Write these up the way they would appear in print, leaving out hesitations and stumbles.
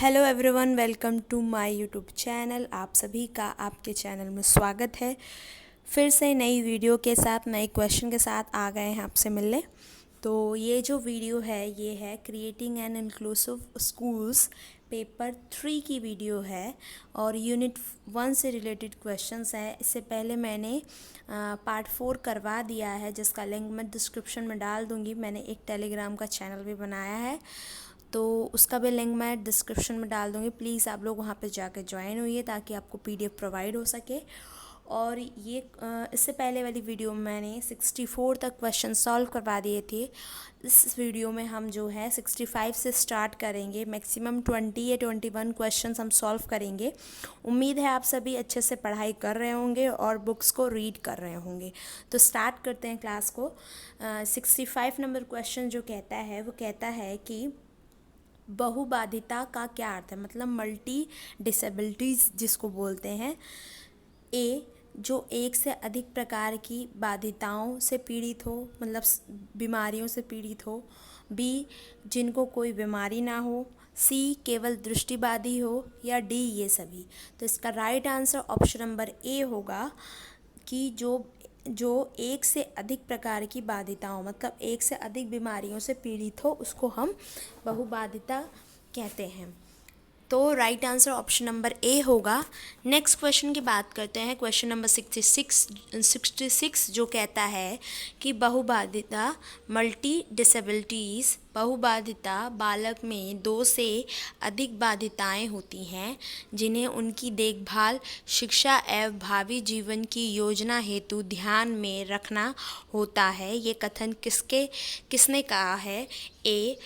Hello everyone, welcome to my YouTube channel. आप सभी का आपके चैनल में स्वागत है। फिर से नई वीडियो के साथ, नए क्वेश्चन के साथ आ गए हैं आपसे मिलने। तो ये जो वीडियो है ये है creating an inclusive schools paper 3 की वीडियो है और यूनिट 1 से रिलेटेड क्वेश्चंस है। इससे पहले मैंने पार्ट 4 करवा दिया है, जिसका लिंक मैं डिस्क्रिप्शन में डाल दूँगी। मैंने एक टेलीग्राम का चैनल भी बनाया है, तो उसका भी लिंक मैं डिस्क्रिप्शन में डाल दूँगी। प्लीज़ आप लोग वहाँ पे जाकर ज्वाइन होइए ताकि आपको पीडीएफ प्रोवाइड हो सके। और ये इससे पहले वाली वीडियो में मैंने 64 तक क्वेश्चन सॉल्व करवा दिए थे। इस वीडियो में हम जो है 65 से स्टार्ट करेंगे। मैक्सिमम 20 या 21 क्वेश्चंस हम सॉल्व करेंगे। उम्मीद है आप सभी अच्छे से पढ़ाई कर रहे होंगे और बुक्स को रीड कर रहे होंगे। तो स्टार्ट करते हैं क्लास को। 65 नंबर क्वेश्चन जो कहता है वो कहता है कि बहुबाधिता का क्या अर्थ है, मतलब मल्टी डिसेबिलिटीज़ जिसको बोलते हैं। ए, जो एक से अधिक प्रकार की बाधिताओं से पीड़ित हो, मतलब बीमारियों से पीड़ित हो। बी, जिनको कोई बीमारी ना हो। सी, केवल दृष्टिबाधी हो। या डी, ये सभी। तो इसका right answer option number A होगा कि जो एक से अधिक प्रकार की बाधिताओं, मतलब एक से अधिक बीमारियों से पीड़ित हो, उसको हम बहुबाधिता कहते हैं। तो right answer option number A होगा। नेक्स्ट क्वेश्चन की बात करते हैं। क्वेश्चन नंबर 66 जो कहता है कि बहुबाधिता मल्टी डिसेबिलिटीज़, बहुबाधिता बालक में 2 से अधिक बाधिताएं होती हैं जिन्हें उनकी देखभाल, शिक्षा एवं भावी जीवन की योजना हेतु ध्यान में रखना होता है। ये कथन किसने कहा है? ए,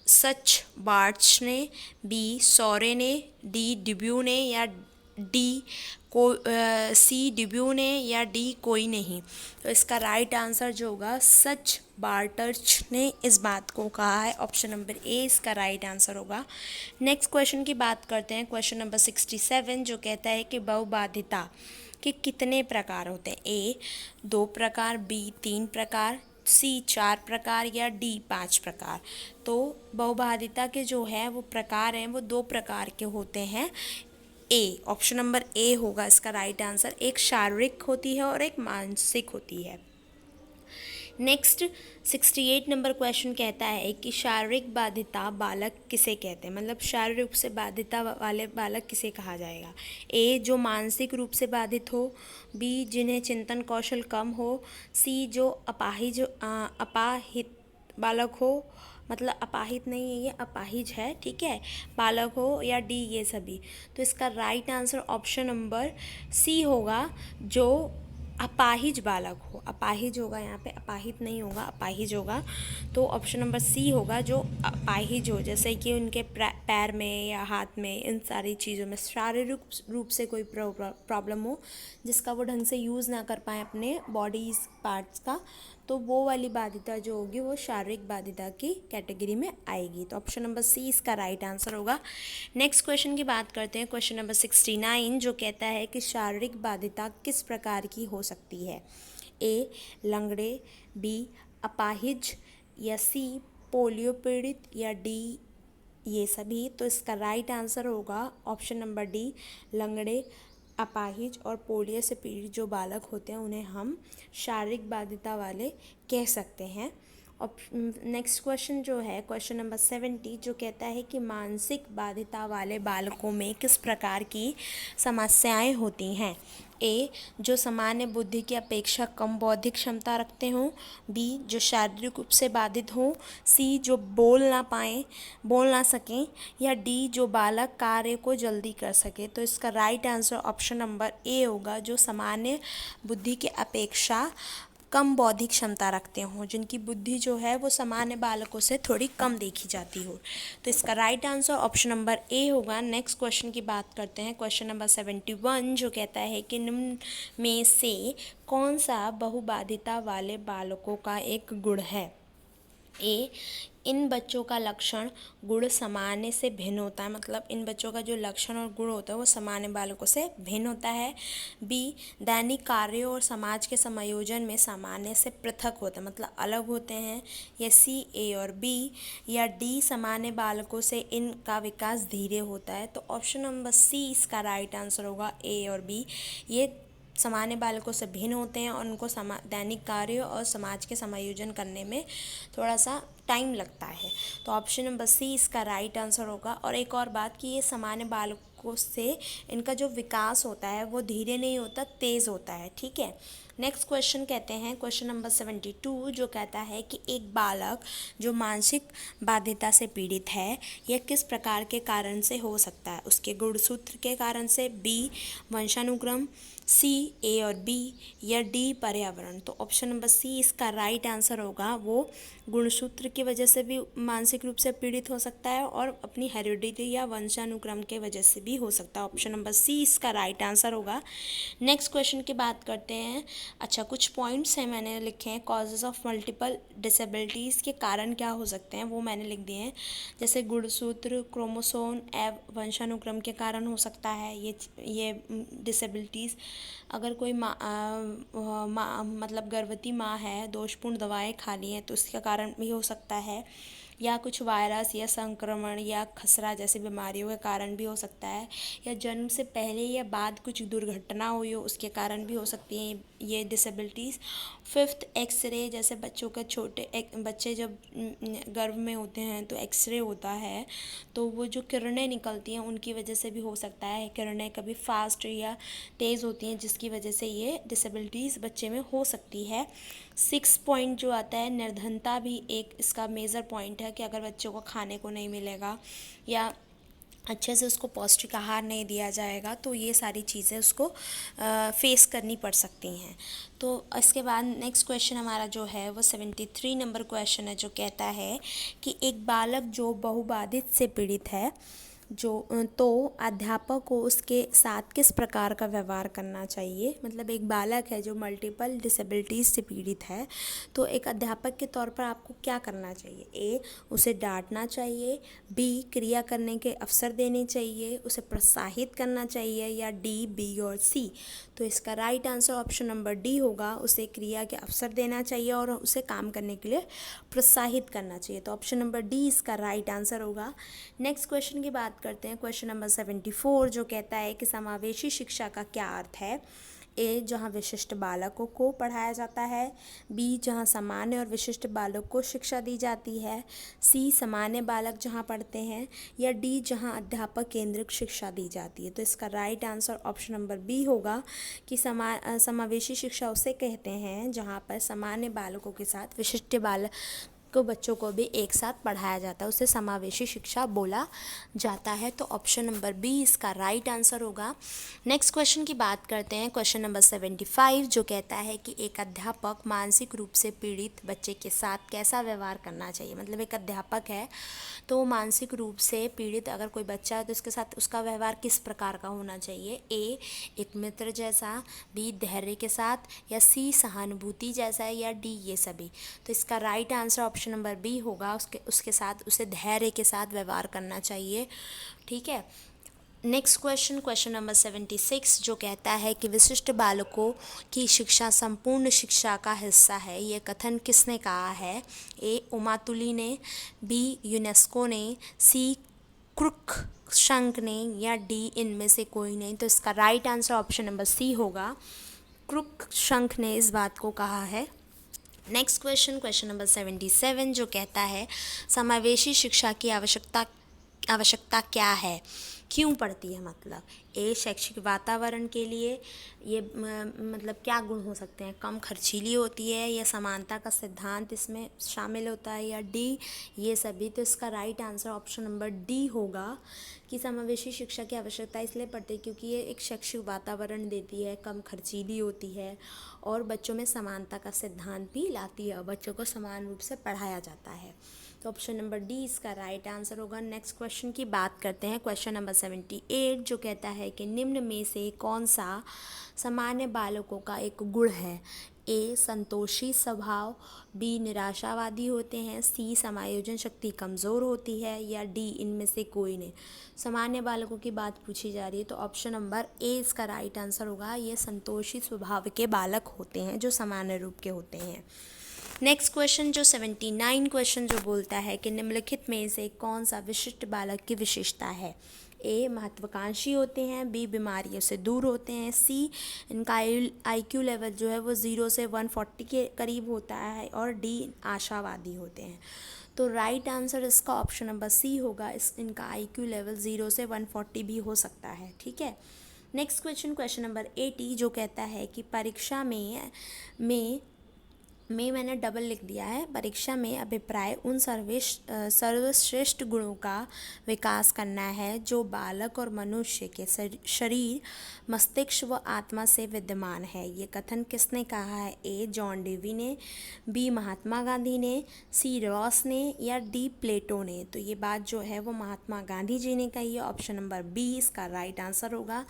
सच बार्ट्स ने। बी, सॉरे ने। डी, डिब्यू ने। या डी सी, डिब्यू ने। या डी, कोई नहीं। तो इसका राइट आंसर जो होगा, सच बार्टर्च ने इस बात को कहा है। ऑप्शन नंबर ए इसका राइट आंसर होगा। नेक्स्ट क्वेश्चन की बात करते हैं। क्वेश्चन नंबर 67 जो कहता है कि बहुबाधिता के कितने प्रकार होते हैं? ए, 2 प्रकार। बी, 3 प्रकार। सी, 4 प्रकार। या डी, 5 प्रकार। तो बहुबाधिता के जो है वो प्रकार हैं, वो 2 प्रकार के होते हैं। ए, ऑप्शन नंबर ए होगा इसका राइट आंसर। एक शारीरिक होती है और एक मानसिक होती है। नेक्स्ट 68 नंबर क्वेश्चन कहता है कि शारीरिक बाधिता बालक किसे कहते हैं, मतलब शारीरिक रूप से बाधिता वाले बालक किसे कहा जाएगा? ए, जो मानसिक रूप से बाधित हो। बी, जिन्हें चिंतन कौशल कम हो। सी, जो अपाहिज बालक हो, मतलब अपाहिज नहीं है, ये अपाहिज है, ठीक है, बालक हो। या डी, ये सभी। तो इसका right answer option number C होगा, जो अपाहिज बालक हो। अपाहिज होगा यहाँ पे, अपाहिज नहीं होगा, अपाहिज होगा। तो ऑप्शन नंबर सी होगा, जो अपाहिज हो, जैसे कि उनके पैर में या हाथ में, इन सारी चीज़ों में शारीरिक रूप से कोई प्रॉब्लम हो जिसका वो ढंग से यूज़ ना कर पाए अपने बॉडीज पार्ट्स का, तो वो वाली बाधिता जो होगी वो शारीरिक बाधिता की कैटेगरी में आएगी। तो ऑप्शन नंबर सी इसका राइट आंसर होगा। नेक्स्ट क्वेश्चन की बात करते हैं। क्वेश्चन नंबर 69 जो कहता है कि शारीरिक बाधिता किस प्रकार की हो सकती है? ए, लंगड़े। बी, अपाहिज। या सी, पोलियो पीड़ित। या डी, ये सभी। तो इसका राइट आंसर होगा ऑप्शन नंबर डी, लंगड़े, अपाहिज और पोलियो से पीड़ित जो बालक होते हैं उन्हें हम शारीरिक बाधिता वाले कह सकते हैं। और नेक्स्ट क्वेश्चन जो है क्वेश्चन नंबर 70 जो कहता है कि मानसिक बाधिता वाले बालकों में किस प्रकार की समस्याएं होती हैं? ए, जो सामान्य बुद्धि की अपेक्षा कम बौद्धिक क्षमता रखते हों। बी, जो शारीरिक रूप से बाधित हों। सी, जो बोल ना सकें। या डी, जो बालक कार्य को जल्दी कर सके। तो इसका right answer option number A होगा, जो सामान्य बुद्धि की अपेक्षा कम बौद्धिक क्षमता रखते हों, जिनकी बुद्धि जो है वो सामान्य बालकों से थोड़ी कम देखी जाती हो। तो इसका right answer option number A होगा। नेक्स्ट क्वेश्चन की बात करते हैं। क्वेश्चन नंबर 71 जो कहता है कि निम्न में से कौन सा बहुबाधिता वाले बालकों का एक गुण है? ए, इन बच्चों का लक्षण गुण सामान्य से भिन्न होता है, मतलब इन बच्चों का जो लक्षण और गुण होता है वो सामान्य बालकों से भिन्न होता है। बी, दैनिक कार्यों और समाज के समायोजन में सामान्य से पृथक होता है, मतलब अलग होते हैं। या सी, ए और बी। या डी, सामान्य बालकों से इनका विकास धीरे होता है। तो ऑप्शन नंबर सी इसका राइट आंसर होगा, ए और बी। ये सामान्य बालकों से भिन्न होते हैं और उनको दैनिक कार्यों और समाज के समायोजन करने में थोड़ा सा टाइम लगता है। तो ऑप्शन नंबर सी इसका राइट आंसर होगा। और एक और बात कि ये सामान्य बालकों से इनका जो विकास होता है वो धीरे नहीं होता, तेज़ होता है। ठीक है, नेक्स्ट क्वेश्चन कहते हैं क्वेश्चन नंबर 72, जो कहता है कि एक बालक जो मानसिक बाध्यता से पीड़ित है यह किस प्रकार के कारण से हो सकता है। उसके गुणसूत्र के कारण से, बी वंशानुक्रम, सी, ए और बी, या डी पर्यावरण। तो ऑप्शन नंबर सी इसका राइट आंसर होगा। वो गुणसूत्र की वजह से भी मानसिक रूप से पीड़ित हो सकता है और अपनी हेरिडिटी या वंशानुक्रम के वजह से भी हो सकता है। ऑप्शन नंबर सी इसका राइट आंसर होगा। नेक्स्ट क्वेश्चन की बात करते हैं। अच्छा, कुछ पॉइंट्स हैं मैंने लिखे हैं, कॉजेज़ ऑफ मल्टीपल डिसेबिलिटीज़ के कारण क्या हो सकते हैं वो मैंने लिख दिए हैं। जैसे गुणसूत्र, क्रोमोसोम एवं वंशानुक्रम के कारण हो सकता है ये डिसेबिलिटीज़। अगर कोई मतलब गर्भवती माँ है, दोषपूर्ण दवाएं खा ली हैं तो उसके कारण भी हो सकता है। या कुछ वायरस या संक्रमण या खसरा जैसी बीमारियों के कारण भी हो सकता है। या जन्म से पहले या बाद कुछ दुर्घटना हुई हो उसके कारण भी हो सकती हैं ये डिसेबिलिटीज़। फिफ्थ, एक्सरे, जैसे बच्चों के बच्चे जब गर्भ में होते हैं तो एक्सरे होता है तो वो जो किरणें निकलती हैं उनकी वजह से भी हो सकता है। किरणें कभी फास्ट या तेज़ होती हैं जिसकी वजह से ये डिसेबिलिटीज़ बच्चे में हो सकती है। 6 पॉइंट जो आता है, निर्धनता भी एक इसका मेजर पॉइंट है कि अगर बच्चों को खाने को नहीं मिलेगा या अच्छे से उसको पौष्टिक आहार नहीं दिया जाएगा तो ये सारी चीज़ें उसको फेस करनी पड़ सकती हैं। तो इसके बाद नेक्स्ट क्वेश्चन हमारा जो है वो 73 नंबर क्वेश्चन है, जो कहता है कि एक बालक जो बहुबाधित से पीड़ित है तो अध्यापक को उसके साथ किस प्रकार का व्यवहार करना चाहिए। मतलब एक बालक है जो मल्टीपल डिसेबिलिटीज़ से पीड़ित है तो एक अध्यापक के तौर पर आपको क्या करना चाहिए। ए, उसे डांटना चाहिए, बी, क्रिया करने के अवसर देने चाहिए, उसे प्रोत्साहित करना चाहिए, या डी, बी और सी। तो इसका right answer option number D होगा, उसे क्रिया के अवसर देना चाहिए और उसे काम करने के लिए प्रोत्साहित करना चाहिए। तो ऑप्शन नंबर डी इसका राइट आंसर होगा। नेक्स्ट क्वेश्चन की बात करते हैं, क्वेश्चन नंबर 74, जो कहता है कि समावेशी शिक्षा का क्या अर्थ है। ए, जहाँ विशिष्ट बालकों को पढ़ाया जाता है, बी, जहाँ सामान्य और विशिष्ट बालक को शिक्षा दी जाती है, सी, सामान्य बालक जहाँ पढ़ते हैं, या डी, जहाँ अध्यापक केंद्रित शिक्षा दी जाती है। तो इसका right answer option number B होगा कि समावेशी शिक्षा उसे कहते हैं जहाँ पर सामान्य बालकों के साथ विशिष्ट बालक को बच्चों को भी एक साथ पढ़ाया जाता है, उसे समावेशी शिक्षा बोला जाता है। तो ऑप्शन नंबर बी इसका राइट आंसर होगा। नेक्स्ट क्वेश्चन की बात करते हैं, क्वेश्चन नंबर 75, जो कहता है कि एक अध्यापक मानसिक रूप से पीड़ित बच्चे के साथ कैसा व्यवहार करना चाहिए। मतलब एक अध्यापक है तो मानसिक रूप से पीड़ित अगर कोई बच्चा है तो उसके साथ उसका व्यवहार किस प्रकार का होना चाहिए। ए, एक मित्र जैसा, बी, धैर्य के साथ, या सी, सहानुभूति जैसा, या डी, ये सभी। तो इसका right answer option number B होगा, उसके साथ उसे धैर्य के साथ व्यवहार करना चाहिए। ठीक है, नेक्स्ट क्वेश्चन, क्वेश्चन नंबर 76, जो कहता है कि विशिष्ट बालकों की शिक्षा संपूर्ण शिक्षा का हिस्सा है, ये कथन किसने कहा है। ए, उमातुली ने, बी, यूनेस्को ने, सी, क्रुकशंक ने, या डी, इनमें से कोई नहीं। तो इसका right answer option number C होगा, क्रुकशंक ने इस बात को कहा है। नेक्स्ट क्वेश्चन, क्वेश्चन नंबर 77, जो कहता है समावेशी शिक्षा की आवश्यकता क्या है, क्यों पड़ती है। मतलब ए, शैक्षिक वातावरण के लिए, ये मतलब क्या गुण हो सकते हैं, कम खर्चीली होती है, या समानता का सिद्धांत इसमें शामिल होता है, या डी, ये सभी। तो इसका right answer option number D होगा कि समावेशी शिक्षा की आवश्यकता इसलिए पड़ती है क्योंकि ये एक शैक्षिक वातावरण देती है, कम खर्चीली होती है और बच्चों में समानता का सिद्धांत भी लाती है, बच्चों को समान रूप से पढ़ाया जाता है। तो ऑप्शन नंबर डी इसका राइट आंसर होगा। नेक्स्ट क्वेश्चन की बात करते हैं, क्वेश्चन नंबर 78 जो कहता है कि निम्न में से कौन सा सामान्य बालकों का एक गुण है। ए संतोषी स्वभाव, बी निराशावादी होते हैं, सी समायोजन शक्ति कमज़ोर होती है, या डी इनमें से कोई नहीं। सामान्य बालकों की बात पूछी जा रही है तो ऑप्शन नंबर ए इसका राइट आंसर होगा। ये संतोषी स्वभाव के बालक होते हैं जो सामान्य रूप के होते हैं। नेक्स्ट क्वेश्चन जो 79 क्वेश्चन जो बोलता है कि निम्नलिखित में से कौन सा विशिष्ट बालक की विशेषता है। ए महत्वाकांक्षी होते हैं, बी बीमारियों से दूर होते हैं, सी इनका IQ लेवल जो है वो 0 से 140 के करीब होता है, और डी आशावादी होते हैं। तो राइट आंसर इसका ऑप्शन नंबर सी होगा। इनका IQ लेवल 0 से 140 भी हो सकता है, ठीक है। नेक्स्ट क्वेश्चन, क्वेश्चन नंबर 80 जो कहता है कि परीक्षा में मैंने डबल लिख दिया है। परीक्षा में अभिप्राय उन सर्वश्रेष्ठ गुणों का विकास करना है जो बालक और मनुष्य के शरीर, मस्तिष्क व आत्मा से विद्यमान है। ये कथन किसने कहा है। ए जॉन डेवी ने, बी महात्मा गांधी ने, सी रॉस ने, या डी प्लेटो ने। तो ये बात जो है वो महात्मा गांधी जी ने कही है। ऑप्शन नंबर बी इसका राइट आंसर होगा।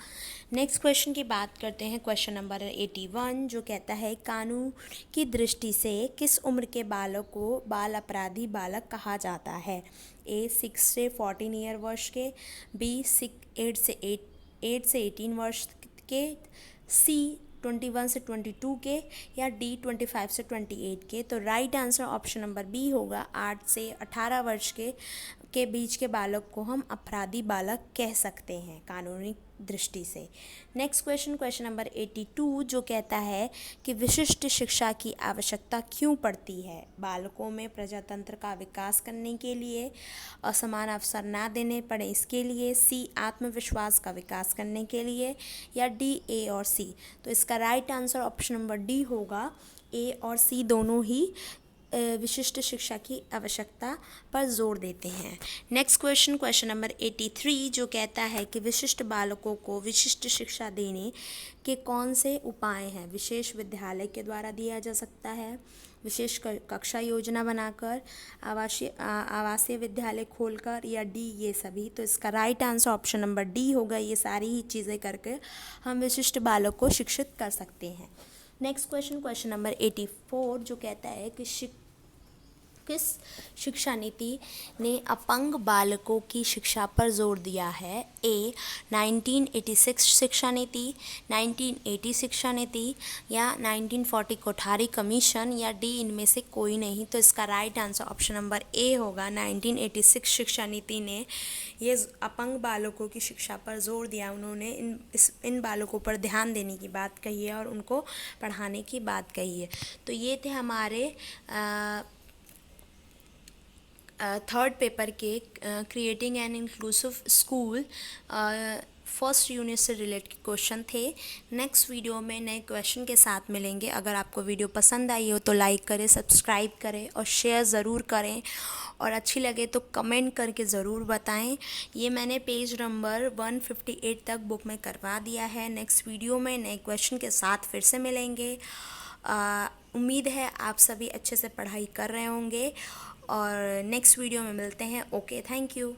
नेक्स्ट क्वेश्चन की बात करते हैं, क्वेश्चन नंबर 81 जो कहता है कानून की दृष्टि से किस उम्र के बालक को बाल अपराधी बालक कहा जाता है। ए 6 से 14 ईयर वर्ष के, बी 8 से 18 वर्ष के, सी 21 से 22 के, या डी 25 से 28 के। तो right answer option number B होगा। 8 से 18 वर्ष के बीच के बालक को हम अपराधी बालक कह सकते हैं कानूनी दृष्टि से। नेक्स्ट क्वेश्चन, क्वेश्चन नंबर 82 जो कहता है कि विशिष्ट शिक्षा की आवश्यकता क्यों पड़ती है। बालकों में प्रजातंत्र का विकास करने के लिए, असमान अवसर ना देने पड़े इसके लिए, सी आत्मविश्वास का विकास करने के लिए, या डी ए और सी। तो इसका right answer option number D होगा। ए और सी दोनों ही विशिष्ट शिक्षा की आवश्यकता पर जोर देते हैं। नेक्स्ट क्वेश्चन, क्वेश्चन नंबर 83 जो कहता है कि विशिष्ट बालकों को विशिष्ट शिक्षा देने के कौन से उपाय हैं। विशेष विद्यालय के द्वारा दिया जा सकता है, विशेष कक्षा योजना बनाकर, आवासीय विद्यालय खोलकर, या डी ये सभी। तो इसका right answer option number D होगा। ये सारी ही चीज़ें करके हम विशिष्ट बालक को शिक्षित कर सकते हैं। नेक्स्ट क्वेश्चन, क्वेश्चन नंबर 84 जो कहता है कि किस शिक्षा नीति ने अपंग बालकों की शिक्षा पर जोर दिया है। ए 1986 शिक्षा नीति, 1980 शिक्षा नीति, या 1940 कोठारी कमीशन, या डी इनमें से कोई नहीं। तो इसका right answer option number A होगा। 1986 शिक्षा नीति ने ये अपंग बालकों की शिक्षा पर जोर दिया। उन्होंने इन बालकों पर ध्यान देने की बात कही है और उनको पढ़ाने की बात कही है। तो ये थे हमारे थर्ड पेपर के creating an inclusive school first unit से रिलेटेड क्वेश्चन थे। नेक्स्ट वीडियो में नए क्वेश्चन के साथ मिलेंगे। अगर आपको वीडियो पसंद आई हो तो लाइक करें, सब्सक्राइब करें और शेयर ज़रूर करें, और अच्छी लगे तो कमेंट करके ज़रूर बताएं। ये मैंने पेज नंबर 158 तक बुक में करवा दिया है। नेक्स्ट वीडियो में नए क्वेश्चन के साथ फिर से मिलेंगे। उम्मीद है आप सभी अच्छे से पढ़ाई कर रहे होंगे, और नेक्स्ट वीडियो में मिलते हैं। Okay, thank you.